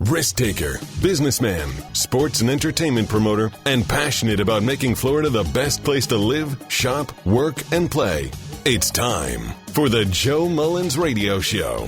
Risk taker, businessman, sports and entertainment promoter, and passionate about making Florida the best place to live, shop, work, and play. It's time for the Joe Mullins Radio Show.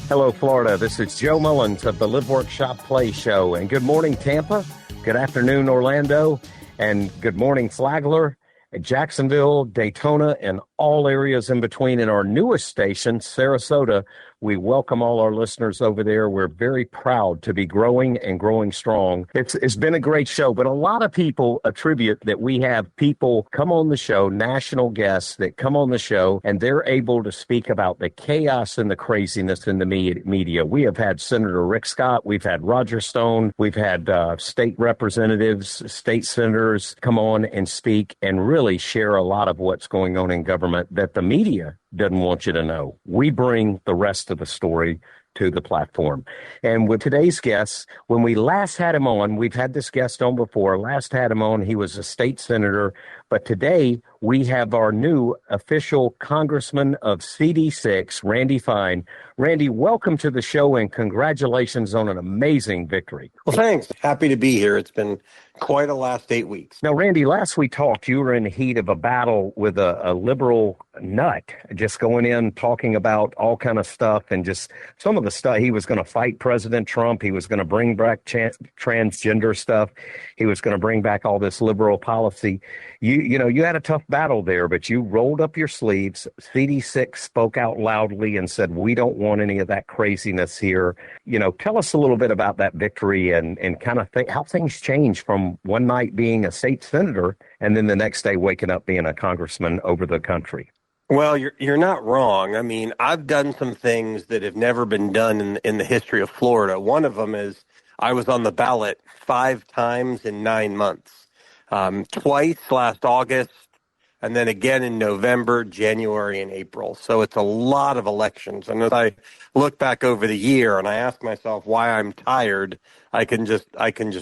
Hello, Florida. This is Joe Mullins of the Live, Work, Shop, Play Show. And good morning, Tampa. Good afternoon, Orlando. And good morning, Flagler, Jacksonville, Daytona, and all areas in between. In our newest station, Sarasota, we welcome all our listeners over there. We're very proud to be growing and growing strong. It's been a great show, but a lot of people attribute that we have people come on the show, national guests that come on the show, and they're able to speak about the chaos and the craziness in the media. We have had Senator Rick Scott. We've had Roger Stone. We've had state representatives, state senators come on and speak and really share a lot of what's going on in government that the media doesn't want you to know. We bring the rest of the story to the platform. And with today's guest, when we last had him on, we've had this guest on before, last had him on, he was a state senator, but today we have our new official congressman of CD6, Randy Fine. Randy, welcome to the show and congratulations on an amazing victory. Well, thanks. Happy to be here. It's been quite a last 8 weeks. Now, Randy, last we talked, you were in the heat of a battle with a liberal nut, just going in, talking about all kind of stuff and just some of the stuff. He was going to fight President Trump. He was going to bring back transgender stuff. He was going to bring back all this liberal policy. You had a tough battle there, but you rolled up your sleeves. CD6 spoke out loudly and said, we don't want any of that craziness here. Tell us a little bit about that victory and kind of how things changed from one night being a state senator and then the next day waking up being a congressman over the country. Well, you're not wrong. I mean, I've done some things that have never been done in the history of Florida. One of them is I was on the ballot 5 times in 9 months, twice last August, and then again in November, January, and April. So it's a lot of elections. And as I look back over the year and I ask myself why I'm tired, I can just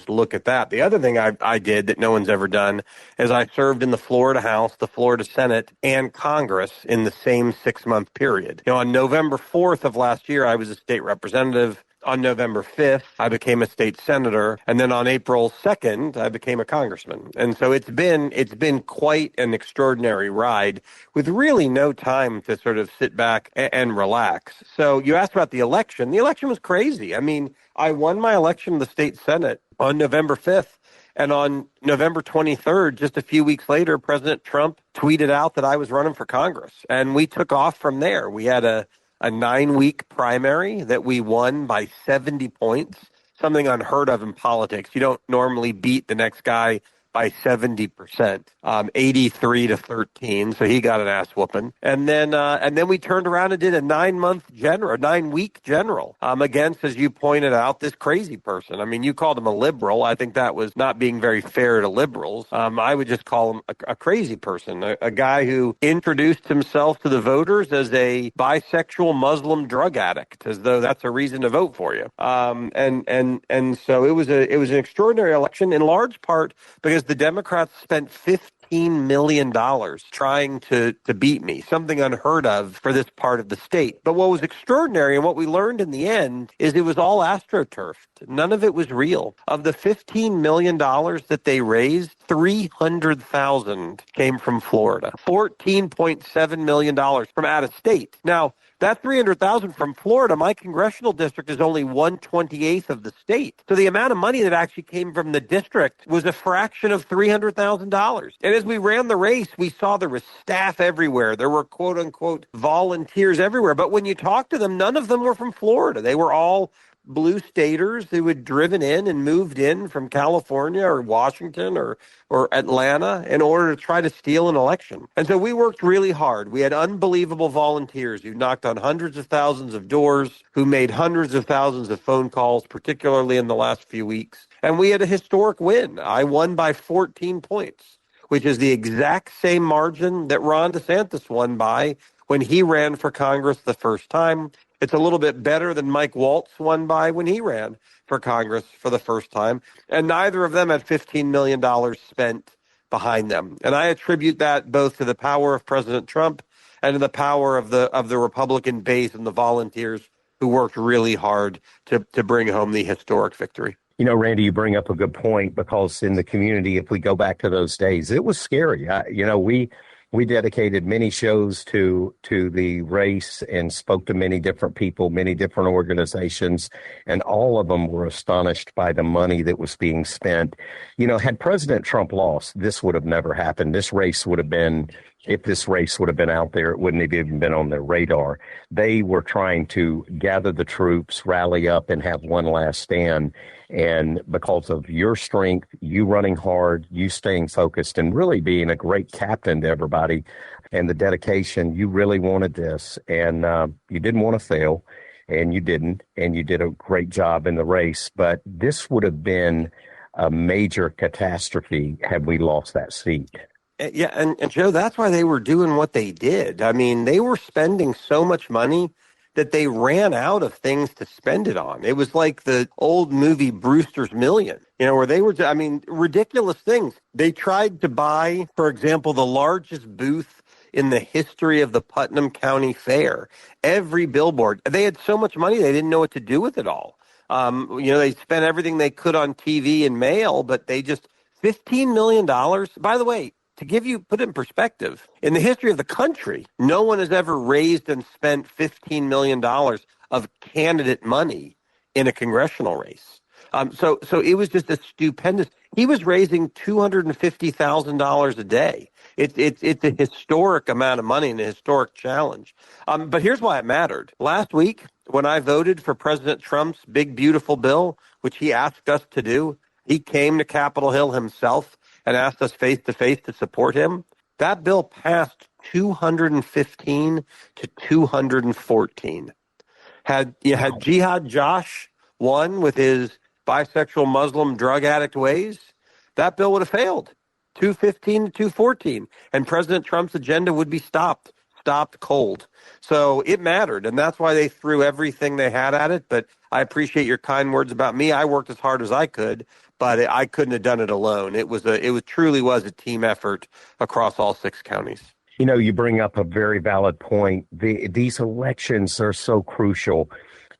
look at that. The other thing I did that no one's ever done is I served in the Florida House, the Florida Senate, and Congress in the same 6-month period. On November 4th of last year, I was a state representative. On November 5th, I became a state senator, and then on April 2nd, I became a congressman. And so it's been quite an extraordinary ride with really no time to sort of sit back and relax. So you asked about the election. The election was crazy. I mean, I won my election in the state Senate on November 5th. And on November 23rd, just a few weeks later, President Trump tweeted out that I was running for Congress. And we took off from there. We had a 9-week primary that we won by 70 points, something unheard of in politics. You don't normally beat the next guy by 70%, 83-13. So he got an ass whooping. And then we turned around and did a 9-week general against, as you pointed out, this crazy person. I mean, you called him a liberal. I think that was not being very fair to liberals. I would just call him a crazy person, a guy who introduced himself to the voters as a bisexual Muslim drug addict, as though that's a reason to vote for you. And so it was an extraordinary election in large part because the Democrats spent $15 million trying to beat me, something unheard of for this part of the state. But what was extraordinary and what we learned in the end is it was all astroturfed. None of it was real. Of the $15 million that they raised, $300,000 came from Florida, $14.7 million from out of state. Now, that $300,000 from Florida, my congressional district is only 1/28th of the state. So the amount of money that actually came from the district was a fraction of $300,000. And as we ran the race, we saw there was staff everywhere. There were quote unquote volunteers everywhere. But when you talk to them, none of them were from Florida. They were all blue staters who had driven in and moved in from California or Washington or Atlanta in order to try to steal an election. And so we worked really hard. We had unbelievable volunteers who knocked on hundreds of thousands of doors, who made hundreds of thousands of phone calls, particularly in the last few weeks. And we had a historic win. I won by 14 points, which is the exact same margin that Ron DeSantis won by when he ran for Congress the first time. It's a little bit better than Mike Waltz won by when he ran for Congress for the first time. And neither of them had $15 million spent behind them. And I attribute that both to the power of President Trump and to the power of the Republican base and the volunteers who worked really hard to bring home the historic victory. You know, Randy, you bring up a good point because in the community, if we go back to those days, it was scary. We dedicated many shows to the race and spoke to many different people, many different organizations, and all of them were astonished by the money that was being spent. You know, had President Trump lost, this would have never happened. If this race would have been out there, it wouldn't have even been on their radar. They were trying to gather the troops, rally up, and have one last stand. And because of your strength, you running hard, you staying focused, and really being a great captain to everybody, and the dedication, you really wanted this. And you didn't want to fail, and you didn't. And you did a great job in the race. But this would have been a major catastrophe had we lost that seat. Yeah, and Joe, that's why they were doing what they did. I mean, they were spending so much money that they ran out of things to spend it on. It was like the old movie Brewster's Million, where they were, ridiculous things. They tried to buy, for example, the largest booth in the history of the Putnam County Fair. Every billboard. They had so much money, they didn't know what to do with it all. They spent everything they could on TV and mail, but they just, $15 million. By the way, to put it in perspective, in the history of the country, no one has ever raised and spent $15 million of candidate money in a congressional race. So it was just a stupendous. He was raising $250,000 a day. It's a historic amount of money and a historic challenge. But here's why it mattered. Last week, when I voted for President Trump's big, beautiful bill, which he asked us to do, he came to Capitol Hill himself and asked us face-to-face to support him. That bill passed 215 to 214. Had Jihad Josh won with his bisexual Muslim drug addict ways, that bill would have failed, 215 to 214, and President Trump's agenda would be stopped cold. So it mattered, and that's why they threw everything they had at it. But I appreciate your kind words about me. I worked as hard as I could, but I couldn't have done it alone. It truly was a team effort across all 6 counties. You bring up a very valid point. These elections are so crucial.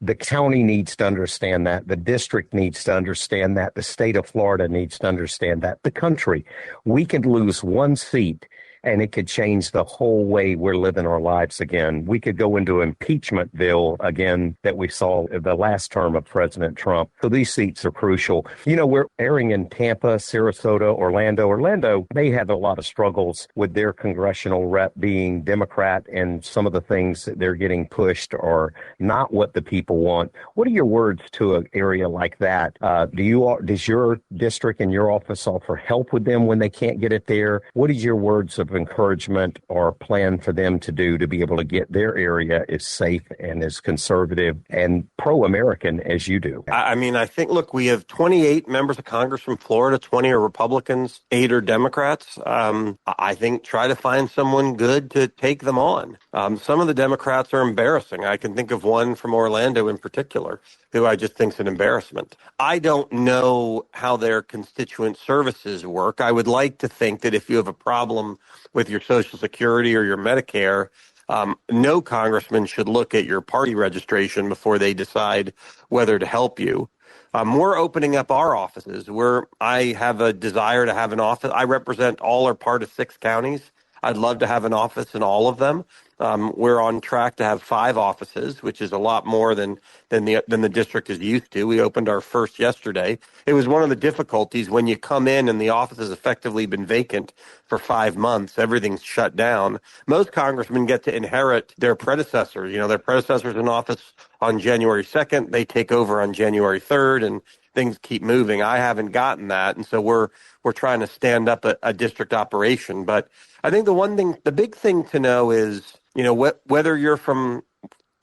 The county needs to understand that. The district needs to understand that. The state of Florida needs to understand that. The country. We could lose one seat and it could change the whole way we're living our lives again. We could go into impeachmentville again that we saw the last term of President Trump. So these seats are crucial. We're airing in Tampa, Sarasota, Orlando. Orlando, they had a lot of struggles with their congressional rep being Democrat, and some of the things that they're getting pushed are not what the people want. What are your words to an area like that? Does your district and your office offer help with them when they can't get it there? What is your words of encouragement or plan for them to do to be able to get their area as safe and as conservative and pro-American as you do? I think, look, we have 28 members of Congress from Florida, 20 are Republicans, 8 are Democrats. I think try to find someone good to take them on. Some of the Democrats are embarrassing. I can think of one from Orlando in particular, who I just think is an embarrassment. I don't know how their constituent services work. I would like to think that if you have a problem with your Social Security or your Medicare, no congressman should look at your party registration before they decide whether to help you. We're opening up our offices where I have a desire to have an office. I represent all or part of 6 counties. I'd love to have an office in all of them. We're on track to have 5 offices, which is a lot more than the district is used to. We opened our first yesterday. It was one of the difficulties when you come in and the office has effectively been vacant for 5 months. Everything's shut down. Most congressmen get to inherit their predecessor. Their predecessor's in office on January 2nd. They take over on January 3rd, and things keep moving. I haven't gotten that, and so we're trying to stand up a district operation. But I think the big thing to know is, whether you're from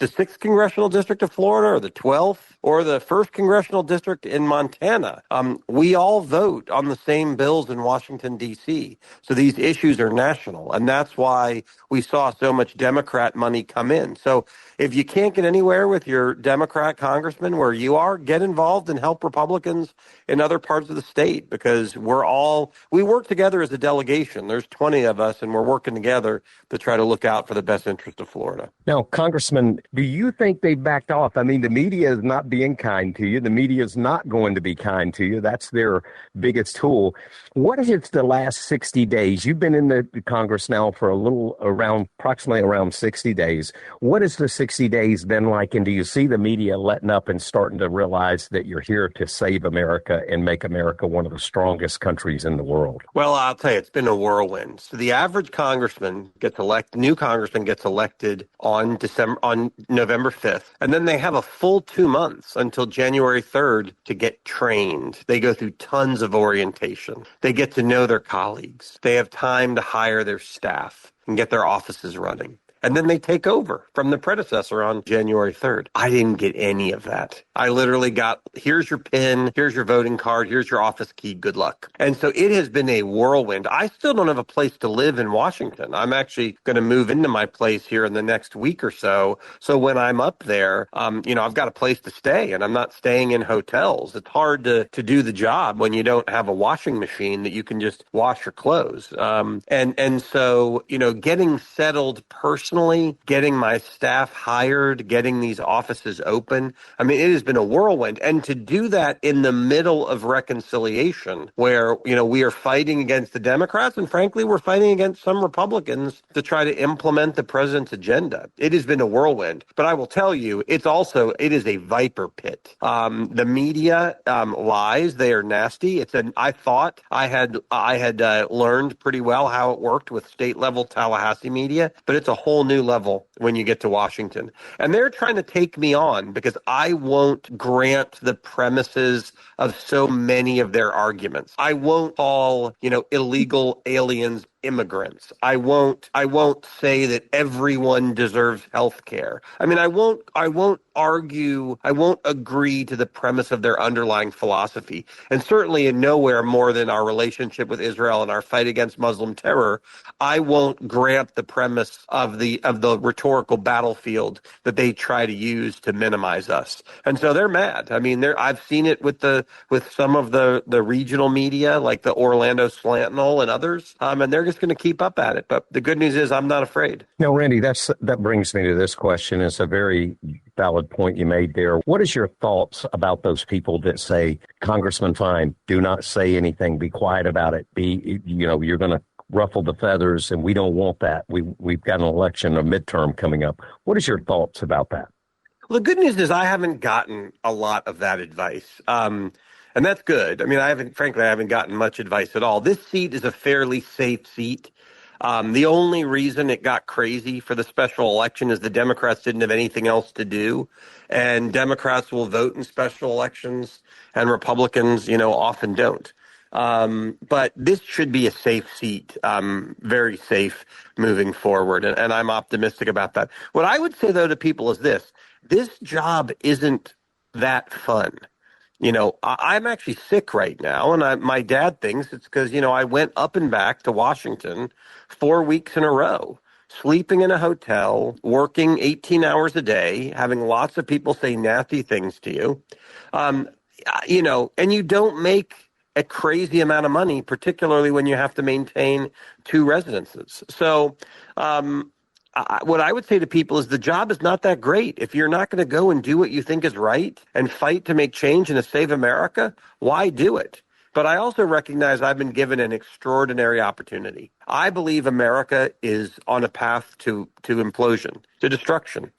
the 6th Congressional District of Florida or the 12th or the 1st Congressional District in Montana, we all vote on the same bills in Washington, D.C. So these issues are national, and that's why we saw so much Democrat money come in. So if you can't get anywhere with your Democrat congressman where you are, get involved and help Republicans in other parts of the state, because we work together as a delegation. There's 20 of us, and we're working together to try to look out for the best interest of Florida. Now, Congressman, Do you think they backed off? I mean, the media is not being kind to you. The media is not going to be kind to you. That's their biggest tool. What is the last 60 days? You've been in the Congress now for approximately around 60 days. What has the 60 days been like? And do you see the media letting up and starting to realize that you're here to save America and make America one of the strongest countries in the world? Well, I'll tell you, it's been a whirlwind. So the average new congressman gets elected on November 5th, and then they have a full 2 months until January 3rd to get trained. They go through tons of orientation. They get to know their colleagues. They have time to hire their staff and get their offices running. And then they take over from the predecessor on January 3rd. I didn't get any of that. I literally got, here's your pin, here's your voting card, here's your office key, good luck. And so it has been a whirlwind. I still don't have a place to live in Washington. I'm actually going to move into my place here in the next week or so. So when I'm up there, I've got a place to stay and I'm not staying in hotels. It's hard to do the job when you don't have a washing machine that you can just wash your clothes. So getting settled personally, getting my staff hired, getting these offices open. I mean, it has been a whirlwind. And to do that in the middle of reconciliation where, we are fighting against the Democrats and frankly, we're fighting against some Republicans to try to implement the president's agenda. It has been a whirlwind. But I will tell you, it is a viper pit. The media lies. They are nasty. I thought I had learned pretty well how it worked with state level Tallahassee media, but it's a whole new level when you get to Washington. And they're trying to take me on because I won't grant the premises of so many of their arguments. I won't call, illegal aliens immigrants. I won't say that everyone deserves health care. I mean, I won't argue, I won't agree to the premise of their underlying philosophy. And certainly in nowhere more than our relationship with Israel and our fight against Muslim terror, I won't grant the premise of the rhetorical battlefield that they try to use to minimize us. And so they're mad. I mean, I've seen it with some of the regional media like the Orlando Sentinel and others, and they're just going to keep up at it. But the good news is I'm not afraid. Now, Randy, that brings me to this question. It's a very valid point you made there. What is your thoughts about those people that say, Congressman, fine, do not say anything, be quiet about it, you're going to ruffle the feathers, and we don't want that. We've got an election, a midterm coming up. What is your thoughts about that? Well, the good news is I haven't gotten a lot of that advice. And that's good. I mean, I haven't gotten much advice at all. This seat is a fairly safe seat. The only reason it got crazy for the special election is the Democrats didn't have anything else to do. And Democrats will vote in special elections and Republicans, often don't. But this should be a safe seat, very safe moving forward. And I'm optimistic about that. What I would say, though, to people is this job isn't that fun. I'm actually sick right now, and my dad thinks it's because, I went up and back to Washington 4 weeks in a row, sleeping in a hotel, working 18 hours a day, having lots of people say nasty things to you, and you don't make a crazy amount of money, particularly when you have to maintain 2 residences. So what I would say to people is the job is not that great. If you're not going to go and do what you think is right and fight to make change and to save America, why do it? But I also recognize I've been given an extraordinary opportunity. I believe America is on a path to implosion, to destruction.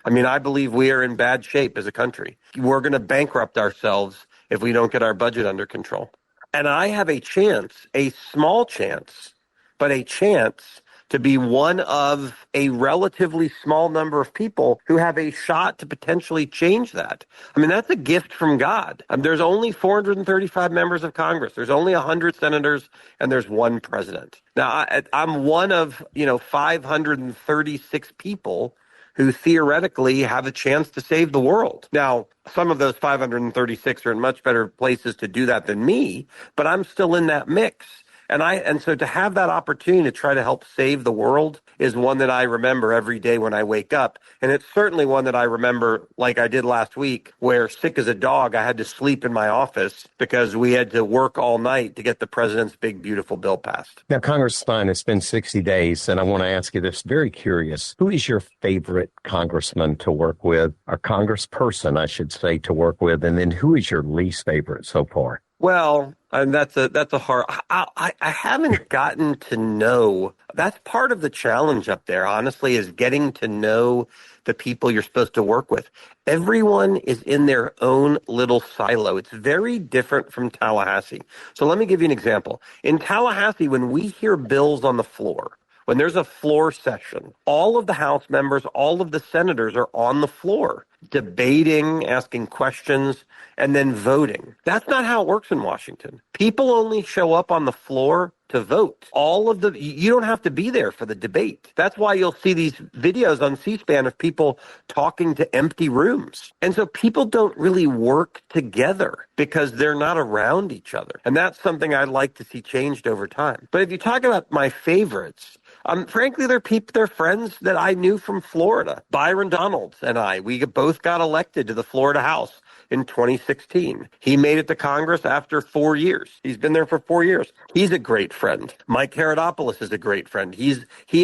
I mean, I believe we are in bad shape as a country. We're going to bankrupt ourselves if we don't get our budget under control. And I have a chance, a small chance, but a chance to be one of a relatively small number of people who have a shot to potentially change that. I mean, that's a gift from God. There's only 435 members of Congress. There's only 100 senators, and there's 1 president. Now, I'm one of, 536 people who theoretically have a chance to save the world. Now, some of those 536 are in much better places to do that than me, but I'm still in that mix. And so to have that opportunity to try to help save the world is one that I remember every day when I wake up. And it's certainly one that I remember, like I did last week, where sick as a dog, I had to sleep in my office because we had to work all night to get the president's big, beautiful bill passed. Now, Congressman, it's been 60 days, and I want to ask you this, very curious. Who is your favorite congressman to work with, or congressperson, I should say, to work with? And then who is your least favorite so far? Well, and that's a hard. I haven't gotten to know. That's part of the challenge up there, honestly, is getting to know the people you're supposed to work with. Everyone is in their own little silo. It's very different from Tallahassee. So let me give you an example. In Tallahassee, when we hear bills on the floor, when there's a floor session, all of the House members, all of the senators are on the floor, debating, asking questions, and then voting. That's not how it works in Washington. People only show up on the floor to vote. You don't have to be there for the debate. That's why you'll see these videos on C-SPAN of people talking to empty rooms. And so people don't really work together because they're not around each other. And that's something I'd like to see changed over time. But if you talk about my favorites, frankly, they're friends that I knew from Florida. Byron Donalds and we both got elected to the Florida House in 2016. He made it to Congress after 4 years. He's been there for 4 years. He's a great friend. Mike Herodopoulos is a great friend. He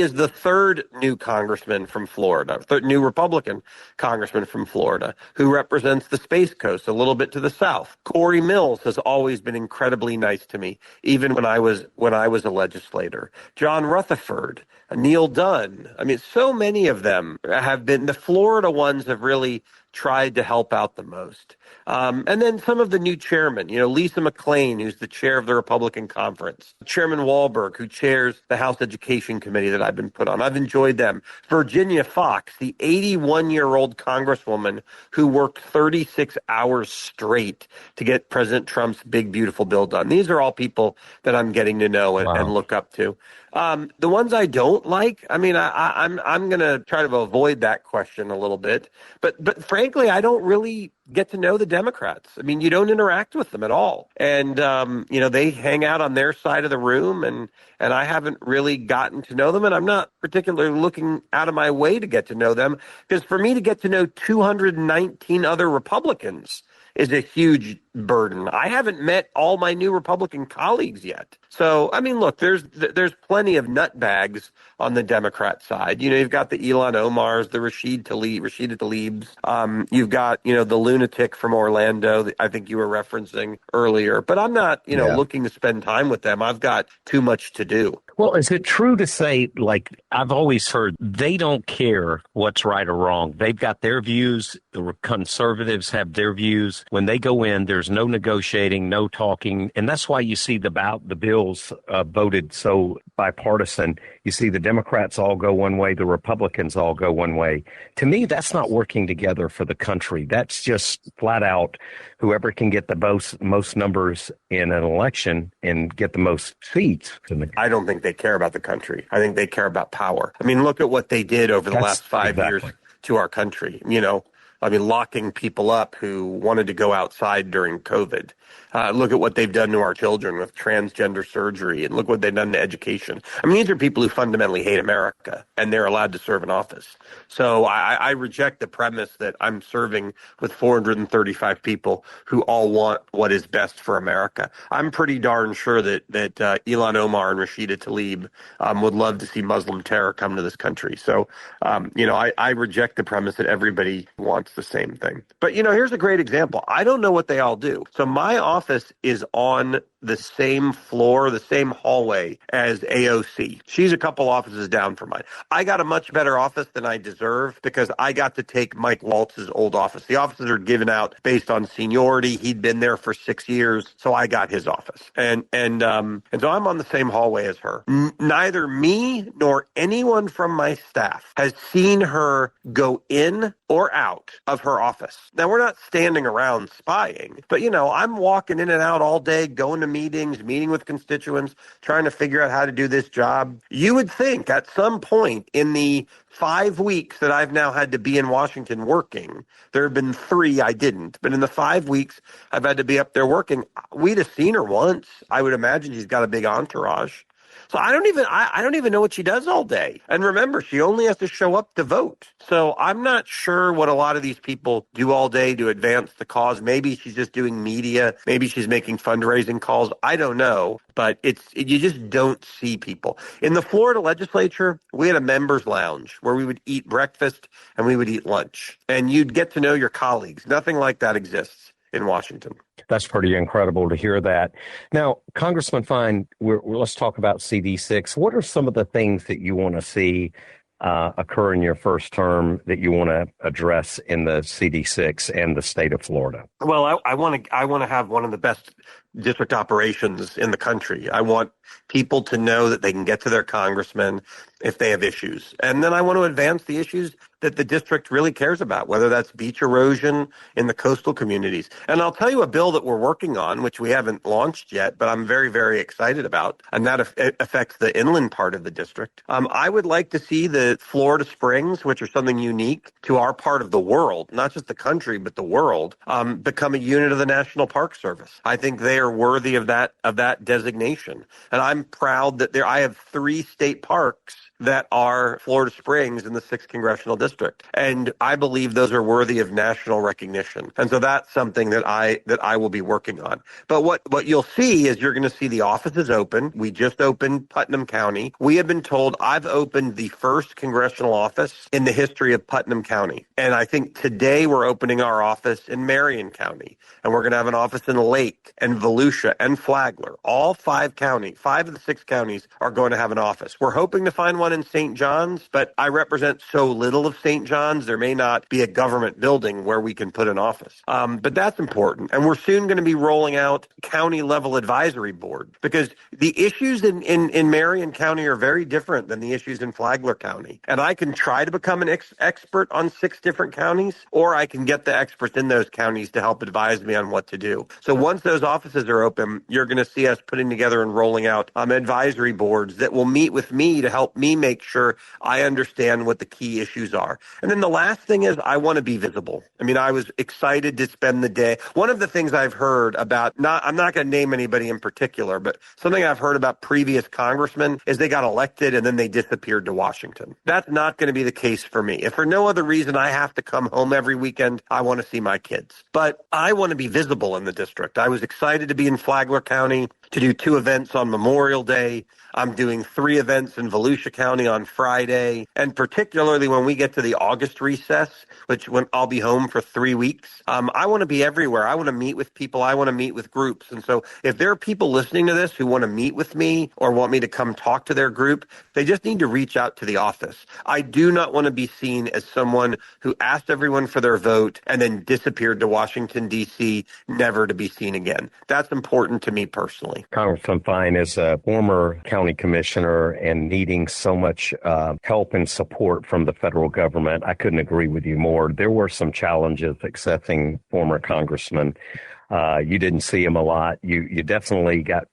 is the third new congressman from Florida, third new Republican congressman from Florida, who represents the Space Coast a little bit to the south. Corey Mills has always been incredibly nice to me, even when I was a legislator. John Rutherford, Neil Dunn. I mean, so many of them have been, the Florida ones have really tried to help out the most. And then some of the new chairmen, Lisa McClain, who's the chair of the Republican Conference, Chairman Wahlberg, who chairs the House Education Committee that I've been put on. I've enjoyed them. Virginia Fox, the 81-year-old congresswoman who worked 36 hours straight to get President Trump's big, beautiful bill done. These are all people that I'm getting to know and look up to. The ones I don't like, I'm going to try to avoid that question a little bit. But frankly, I don't really get to know the Democrats. I mean, you don't interact with them at all. And, they hang out on their side of the room, and I haven't really gotten to know them. And I'm not particularly looking out of my way to get to know them, because for me to get to know 219 other Republicans is a huge burden. I haven't met all my new Republican colleagues yet. So, look, there's plenty of nutbags on the Democrat side. You've got the Ilhan Omars, the Rashida Tlaibs. You've got, the lunatic from Orlando that I think you were referencing earlier. But I'm not, looking to spend time with them. I've got too much to do. Well, is it true to say, like I've always heard, they don't care what's right or wrong? They've got their views. The conservatives have their views. When they go in, there's no negotiating, no talking. And that's why you see the bills voted so bipartisan. You see the Democrats all go one way, the Republicans all go one way. To me, that's not working together for the country. That's just flat out whoever can get the most numbers in an election and get the most seats. I don't think they care about the country. I think they care about power. Look at what they did over the last 5 years to our country. Locking people up who wanted to go outside during COVID. Look at what they've done to our children with transgender surgery, and look what they've done to education. These are people who fundamentally hate America, and they're allowed to serve in office. So I reject the premise that I'm serving with 435 people who all want what is best for America. I'm pretty darn sure that Ilhan Omar and Rashida Tlaib would love to see Muslim terror come to this country. So, I reject the premise that everybody wants the same thing. But, here's a great example. I don't know what they all do. So my office is on the same floor, the same hallway as AOC. She's a couple offices down from mine. I got a much better office than I deserve because I got to take Mike Waltz's old office. The offices are given out based on seniority. He'd been there for 6 years, so I got his office. And so I'm on the same hallway as her. Neither me nor anyone from my staff has seen her go in or out of her office. Now, we're not standing around spying, but, I'm walking in and out all day, going to meetings, meeting with constituents, trying to figure out how to do this job. You would think at some point in the 5 weeks that I've now had to be in Washington working, there have been 3 I didn't, but in the 5 weeks I've had to be up there working, we'd have seen her once. I would imagine she's got a big entourage. So I don't even know what she does all day. And remember, she only has to show up to vote. So I'm not sure what a lot of these people do all day to advance the cause. Maybe she's just doing media. Maybe she's making fundraising calls. I don't know. But you just don't see people. In the Florida legislature, we had a members lounge where we would eat breakfast and we would eat lunch. And you'd get to know your colleagues. Nothing like that exists in Washington. That's pretty incredible to hear that. Now, Congressman Fine, let's talk about CD6. What are some of the things that you want to see occur in your first term that you want to address in the CD6 and the state of Florida? Well, I want to have one of the best district operations in the country. I want people to know that they can get to their congressman if they have issues. And then I want to advance the issues that the district really cares about, whether that's beach erosion in the coastal communities. And I'll tell you a bill that we're working on, which we haven't launched yet, but I'm very, very excited about, and that affects the inland part of the district. I would like to see the Florida Springs, which are something unique to our part of the world, not just the country, but the world, become a unit of the National Park Service. I think they are worthy of that designation. And I'm proud that I have 3 state parks that are Florida Springs in the 6th Congressional District. And I believe those are worthy of national recognition. And so that's something that I will be working on. But what you'll see is you're going to see the offices open. We just opened Putnam County. We have been told I've opened the first congressional office in the history of Putnam County. And I think today we're opening our office in Marion County. And we're going to have an office in Lake and Volusia and Flagler. All 5 counties, 5 of the 6 counties are going to have an office. We're hoping to find one in St. John's, but I represent so little of St. John's, there may not be a government building where we can put an office. But that's important. And we're soon going to be rolling out county-level advisory board because the issues in Marion County are very different than the issues in Flagler County. And I can try to become an expert on 6 different counties, or I can get the experts in those counties to help advise me on what to do. So once those offices are open, you're going to see us putting together and rolling out advisory boards that will meet with me to help me make sure I understand what the key issues are. And then the last thing is I want to be visible. I mean, I was excited to spend the day. One of the things I've heard about, I'm not going to name anybody in particular, but something I've heard about previous congressmen is they got elected and then they disappeared to Washington. That's not going to be the case for me. If for no other reason I have to come home every weekend, I want to see my kids. But I want to be visible in the district. I was excited to be in Flagler County to do 2 events on Memorial Day. I'm doing 3 events in Volusia County on Friday, and particularly when we get to the August recess, when I'll be home for 3 weeks, I want to be everywhere. I want to meet with people. I want to meet with groups. And so if there are people listening to this who want to meet with me or want me to come talk to their group, they just need to reach out to the office. I do not want to be seen as someone who asked everyone for their vote and then disappeared to Washington, D.C., never to be seen again. That's important to me personally. Congressman Fine, as a former county commissioner and needing so much help and support from the federal government, I couldn't agree with you more. There were some challenges accessing former congressmen. You didn't see them a lot. You definitely got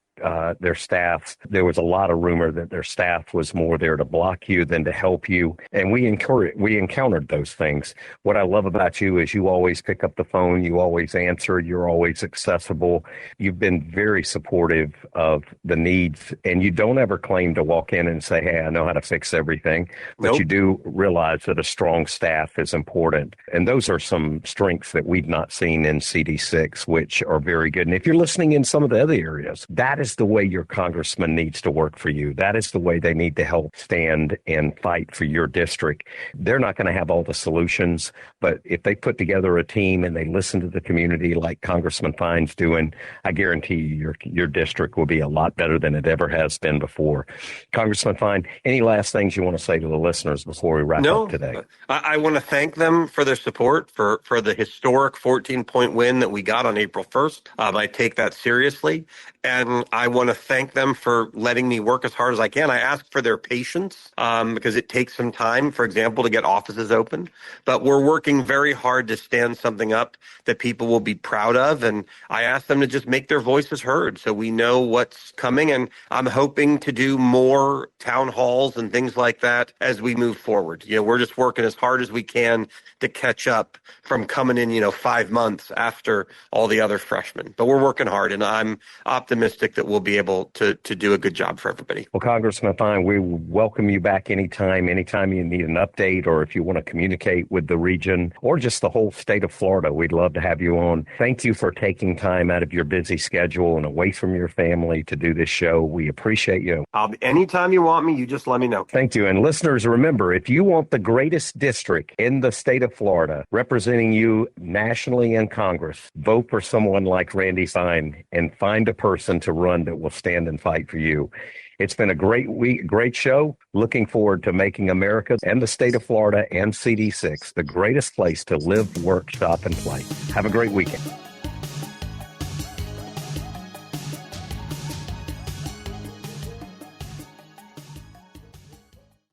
their staff. There was a lot of rumor that their staff was more there to block you than to help you. And we encountered those things. What I love about you is you always pick up the phone. You always answer. You're always accessible. You've been very supportive of the needs, and you don't ever claim to walk in and say, hey, I know how to fix everything. But You do realize that a strong staff is important. And those are some strengths that we've not seen in CD6, which are very good. And if you're listening in some of the other areas, that is the way your congressman needs to work for you. That is the way they need to help stand and fight for your district. They're not going to have all the solutions, but if they put together a team and they listen to the community like Congressman Fine's doing, I guarantee you your district will be a lot better than it ever has been before. Congressman Fine, any last things you want to say to the listeners before we wrap up today? I want to thank them for their support, for the historic 14-point win that we got on April 1st. I take that seriously. And I want to thank them for letting me work as hard as I can. I ask for their patience because it takes some time, for example, to get offices open. But we're working very hard to stand something up that people will be proud of. And I ask them to just make their voices heard so we know what's coming. And I'm hoping to do more town halls and things like that as we move forward. We're just working as hard as we can to catch up from coming in, 5 months after all the other freshmen. But we're working hard, and I'm optimistic that we'll be able to do a good job for everybody. Well, Congressman Fine, we welcome you back anytime you need an update, or if you want to communicate with the region or just the whole state of Florida, we'd love to have you on. Thank you for taking time out of your busy schedule and away from your family to do this show. We appreciate you. Anytime you want me, you just let me know. Thank you. And listeners, remember, if you want the greatest district in the state of Florida representing you nationally in Congress, vote for someone like Randy Fine and find a person to run that will stand and fight for you. It's been a great week, great show. Looking forward to making America and the state of Florida and CD6 the greatest place to live, work, shop, and play. Have a great weekend.